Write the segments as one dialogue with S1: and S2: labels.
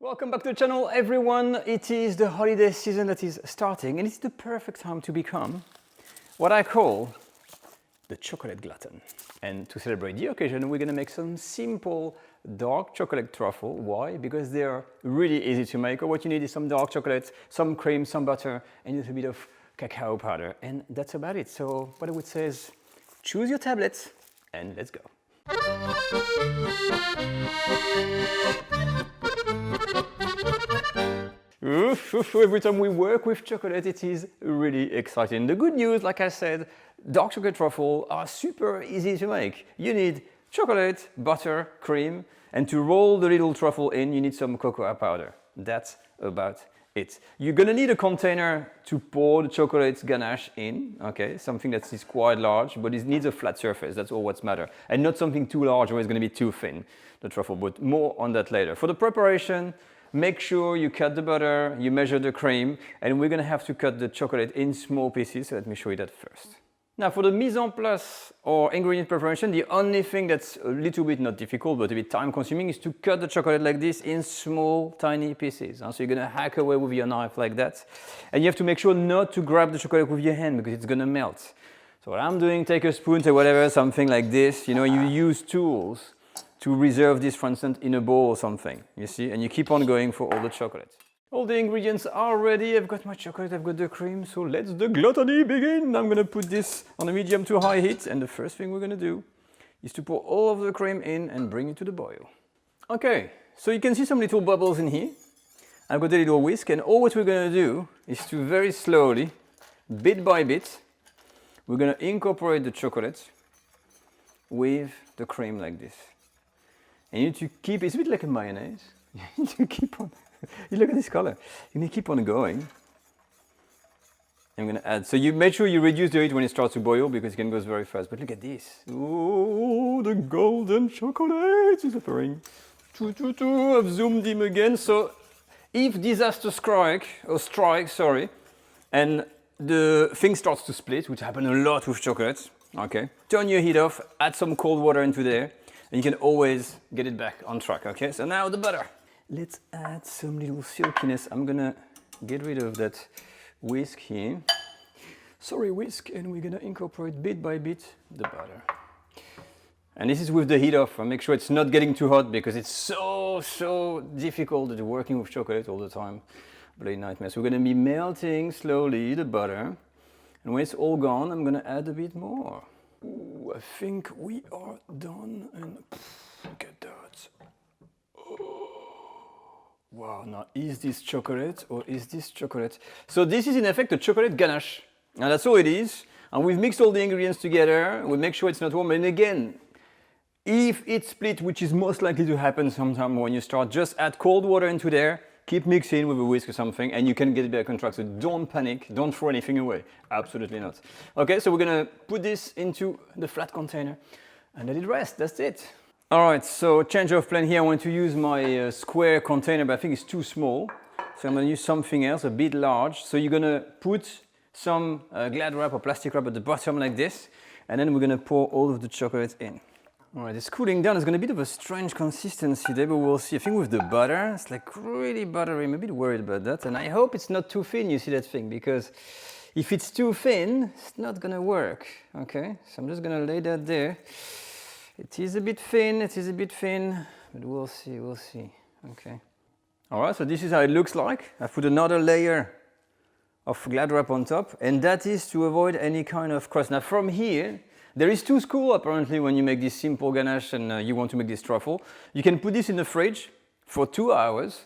S1: Welcome back to the channel, everyone. It is the holiday season that is starting, and it's the perfect time to become what I call the chocolate glutton. And to celebrate the occasion, we're gonna make some simple dark chocolate truffle. Why? Because they are really easy to make. Or what you need is some dark chocolate, some cream, some butter, and a little bit of cacao powder. And that's about it. So what I would say is choose your tablets and let's go. Every time we work with chocolate, it is really exciting. The good news, like I said, dark chocolate truffle are super easy to make. You need chocolate, butter, cream, and to roll the little truffle in, you need some cocoa powder. That's about it. You're gonna need a container to pour the chocolate ganache in, okay? Something that is quite large, but it needs a flat surface, that's all what's matter. And not something too large or it's gonna be too thin, the truffle, but more on that later. For the preparation, make sure you cut the butter, you measure the cream, and we're gonna have to cut the chocolate in small pieces, so let me show you that first. Now for the mise en place or ingredient preparation, the only thing that's a little bit not difficult but a bit time consuming is to cut the chocolate like this in small tiny pieces. So you're gonna hack away with your knife like that. And you have to make sure not to grab the chocolate with your hand because it's gonna melt. So what I'm doing, take a spoon or whatever, something like this, you use tools to reserve this, for instance, in a bowl or something, you see, and you keep on going for all the chocolate. All the ingredients are ready. I've got my chocolate, I've got the cream, so let's the gluttony begin. I'm gonna put this on a medium to high heat, and the first thing we're gonna do is to pour all of the cream in and bring it to the boil. Okay, so you can see some little bubbles in here. I've got a little whisk, and all what we're gonna do is to very slowly, bit by bit, we're gonna incorporate the chocolate with the cream like this. And you need to keep, it's a bit like a mayonnaise. You need to keep on, you look at this color. You need to keep on going. I'm gonna add, so you make sure you reduce the heat when it starts to boil because it can go very fast. But look at this. Oh, the golden chocolate is appearing. I've zoomed in again. So if disaster strikes, and the thing starts to split, which happens a lot with chocolate, okay, turn your heat off, add some cold water into there, and you can always get it back on track, okay? So now the butter. Let's add some little silkiness. I'm gonna get rid of that whisk here. Sorry, whisk, and we're gonna incorporate bit by bit the butter. And this is with the heat off. Make sure it's not getting too hot because it's so difficult working with chocolate all the time. Bloody nightmare. So we're gonna be melting slowly the butter. And when it's all gone, I'm gonna add a bit more. Ooh, I think we are done, and look at that. Oh. Wow, now is this chocolate or is this chocolate? So this is in effect a chocolate ganache, and that's all it is. And we've mixed all the ingredients together, we make sure it's not warm, and again, if it's split, which is most likely to happen sometime when you start, just add cold water into there, keep mixing with a whisk or something, and you can get it back on track. So don't panic, don't throw anything away. Absolutely not. Okay, so we're gonna put this into the flat container and let it rest. That's it. All right, so change of plan here. I want to use my square container, but I think it's too small. So I'm gonna use something else, a bit large. So you're gonna put some Glad wrap or plastic wrap at the bottom like this, and then we're gonna pour all of the chocolate in. All right, it's cooling down. It's going to be a bit of a strange consistency there, but we'll see. I think with the butter, it's like really buttery. I'm a bit worried about that. And I hope it's not too thin, you see that thing, because if it's too thin, it's not going to work. Okay, so I'm just going to lay that there. It is a bit thin, but we'll see. Okay. All right, so this is how it looks like. I put another layer of Glad wrap on top, and that is to avoid any kind of crust. Now from here, there is two schools apparently when you make this simple ganache and you want to make this truffle. You can put this in the fridge for 2 hours,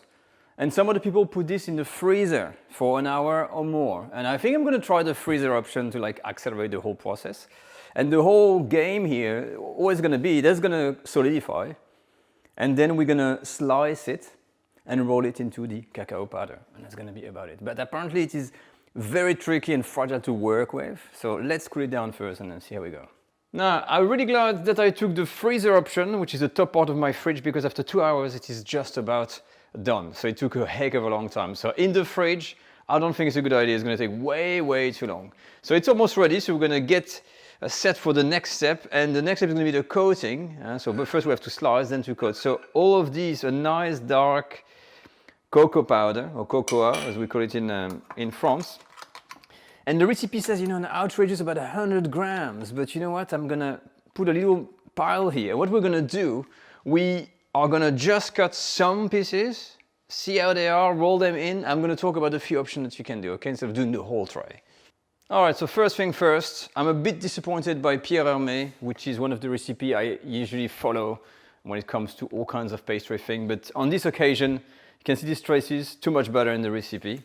S1: and some other people put this in the freezer for an hour or more. And I think I'm going to try the freezer option to like accelerate the whole process. And the whole game here, what it's going to be, that's going to solidify, and then we're going to slice it and roll it into the cacao powder, and that's going to be about it. But apparently it is very tricky and fragile to work with, so let's cool it down first and then see how we go. Now, I'm really glad that I took the freezer option, which is the top part of my fridge, because after 2 hours it is just about done. So it took a heck of a long time. So in the fridge, I don't think it's a good idea. It's going to take way too long. So it's almost ready. So we're going to get set for the next step. And the next step is going to be the coating. But first we have to slice, then to coat. So all of these, a nice dark cocoa powder, or cocoa as we call it in France. And the recipe says, you know, an outrageous about 100 grams, but you know what, I'm gonna put a little pile here. What we're gonna do, we are gonna just cut some pieces, see how they are, roll them in. I'm gonna talk about a few options that you can do, okay, instead of doing the whole tray. All right, so first thing first, I'm a bit disappointed by Pierre Hermé, which is one of the recipes I usually follow when it comes to all kinds of pastry things, but on this occasion, you can see these traces, too much butter in the recipe.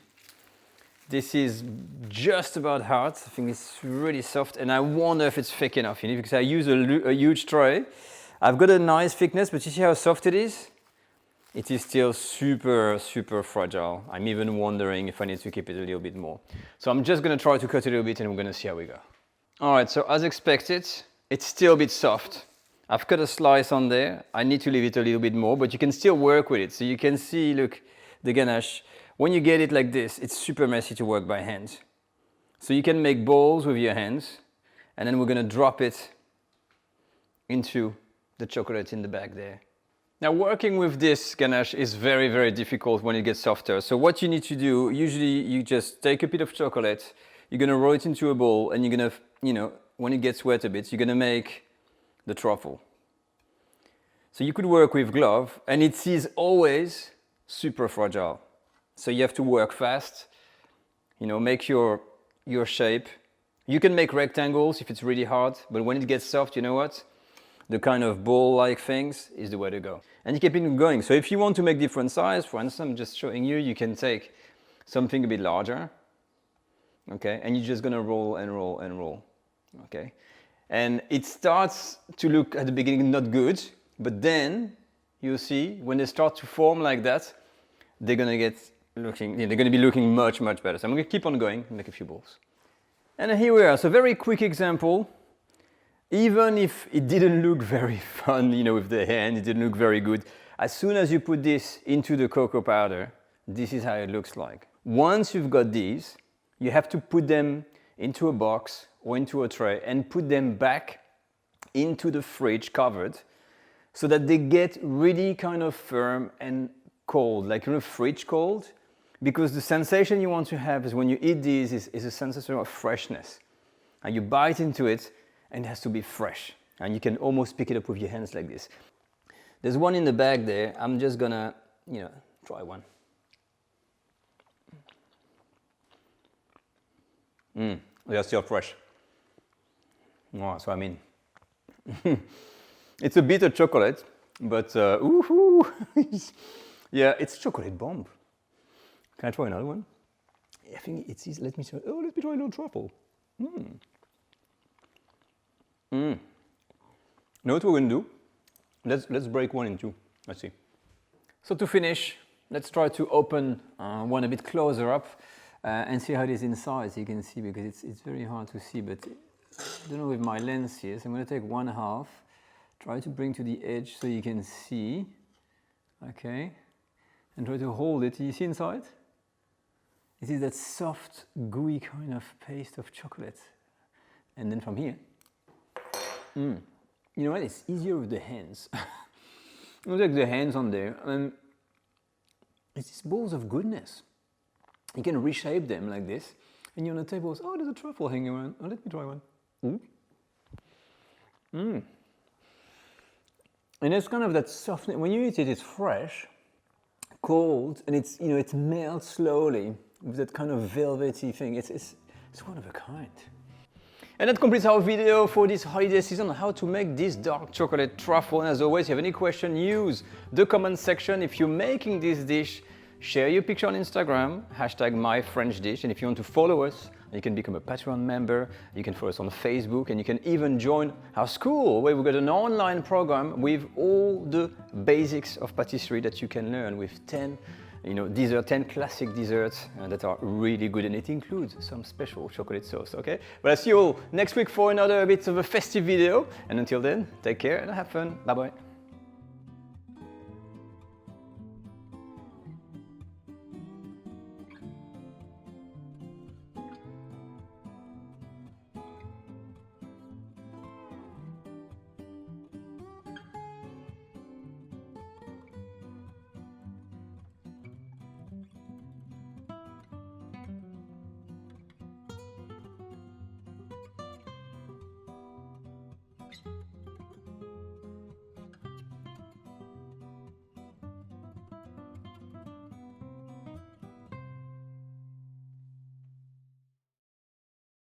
S1: This is just about hard. I think it's really soft, and I wonder if it's thick enough, you know, because I use a huge tray. I've got a nice thickness, but you see how soft it is? It is still super, super fragile. I'm even wondering if I need to keep it a little bit more. So I'm just gonna try to cut it a little bit and we're gonna see how we go. All right, so as expected, it's still a bit soft. I've cut a slice on there. I need to leave it a little bit more, but you can still work with it. So you can see, look, the ganache. When you get it like this, it's super messy to work by hand. So you can make balls with your hands, and then we're gonna drop it into the chocolate in the bag there. Now, working with this ganache is very, very difficult when it gets softer. So what you need to do, usually you just take a bit of chocolate, you're gonna roll it into a bowl, and you're gonna, you know, when it gets wet a bit, you're gonna make the truffle. So you could work with glove, and it is always super fragile. So you have to work fast, you know, make your shape. You can make rectangles if it's really hard, but when it gets soft, you know what? The kind of ball-like things is the way to go. And you keep it going. So if you want to make different size, for instance, I'm just showing you, you can take something a bit larger, okay? And you're just gonna roll and roll and roll, okay? And it starts to look at the beginning not good, but then you'll see when they start to form like that, they're gonna be looking much, much better. So I'm gonna keep on going and make a few balls. And here we are. So very quick example. Even if it didn't look very fun, you know, with the hand, it didn't look very good. As soon as you put this into the cocoa powder, this is how it looks like. Once you've got these, you have to put them into a box or into a tray and put them back into the fridge covered so that they get really kind of firm and cold, like, you know, fridge cold. Because the sensation you want to have is when you eat these is a sensation of freshness. And you bite into it, and it has to be fresh. And you can almost pick it up with your hands like this. There's one in the bag there. I'm just gonna, you know, try one. They're still fresh. Oh, so I mean, it's a bitter chocolate, but yeah, it's chocolate bomb. Can I try another one? I think it's easy. Let me try. Oh, let me try a little truffle. Know what we're going to do? Let's break one in two. Let's see. So to finish, let's try to open one a bit closer up and see how it is inside. So you can see, because it's very hard to see, but I don't know with my lens here. So I'm going to take 1/2, try to bring to the edge so you can see. Okay. And try to hold it. You see inside? It is that soft, gooey kind of paste of chocolate. And then from here, you know what? It's easier with the hands. You take the hands on there, and it's these balls of goodness. You can reshape them like this, and you're on the table. Oh, there's a truffle hanging around. Oh, let me try one. And it's kind of that softness. When you eat it, it's fresh, cold, and it's, you know, it melts slowly with that kind of velvety thing. It's one of a kind. And that completes our video for this holiday season on how to make this dark chocolate truffle. And as always, if you have any question, use the comment section. If you're making this dish, share your picture on Instagram, #myfrenchdish. And if you want to follow us, you can become a Patreon member, you can follow us on Facebook, and you can even join our school, where we've got an online program with all the basics of patisserie that you can learn, with 10 classic desserts that are really good, and it includes some special chocolate sauce, okay? But I'll see you all next week for another bit of a festive video, and until then, take care and have fun. Bye-bye.